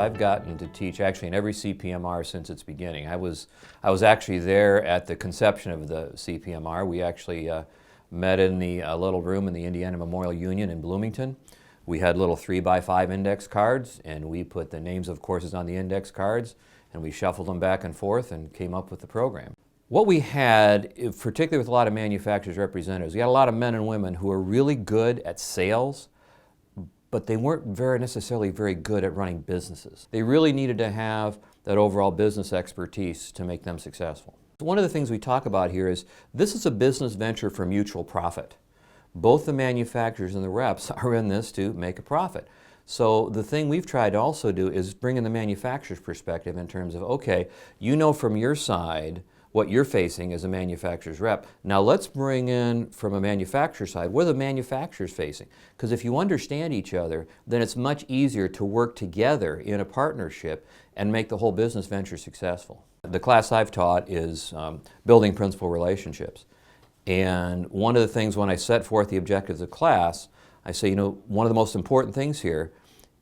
I've gotten to teach actually in every CPMR since its beginning. I was actually there at the conception of the CPMR. We actually met in the little room in the Indiana Memorial Union in Bloomington. We had little 3x5 index cards, and we put the names of courses on the index cards, and we shuffled them back and forth and came up with the program. What we had, particularly with a lot of manufacturers representatives, we had a lot of men and women who were really good at sales, but they weren't necessarily very good at running businesses. They really needed to have that overall business expertise to make them successful. One of the things we talk about here is this is a business venture for mutual profit. Both the manufacturers and the reps are in this to make a profit. So the thing we've tried to also do is bring in the manufacturer's perspective in terms of, okay, you know from your side what you're facing as a manufacturer's rep. Now let's bring in from a manufacturer side, what are the manufacturers facing? Because if you understand each other, then it's much easier to work together in a partnership and make the whole business venture successful. The class I've taught is building principal relationships. And one of the things when I set forth the objectives of class, I say, you know, one of the most important things here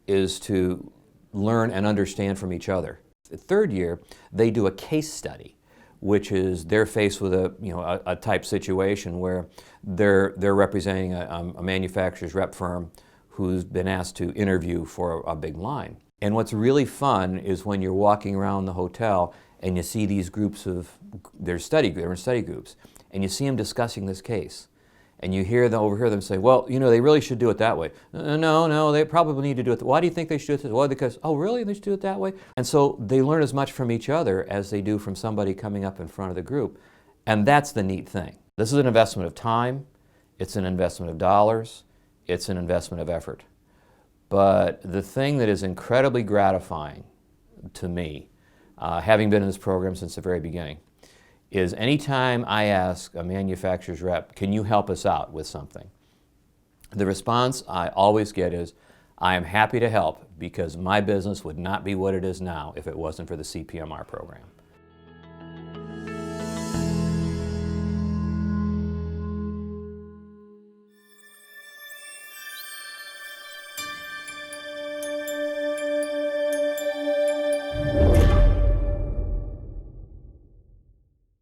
is to learn and understand from each other. The third year, they do a case study, which is they're faced with a type situation where they're representing a manufacturer's rep firm who's been asked to interview for a big line. And what's really fun is when you're walking around the hotel and you see these groups they're in study groups, and you see them discussing this case. And you overhear them say, well, you know, they really should do it that way. No, they probably need to do it. Why do you think they should do it this way? Well, because, oh, really? They should do it that way? And so they learn as much from each other as they do from somebody coming up in front of the group. And that's the neat thing. This is an investment of time. It's an investment of dollars. It's an investment of effort. But the thing that is incredibly gratifying to me, having been in this program since the very beginning, is anytime I ask a manufacturer's rep, can you help us out with something? The response I always get is, I am happy to help because my business would not be what it is now if it wasn't for the CPMR program.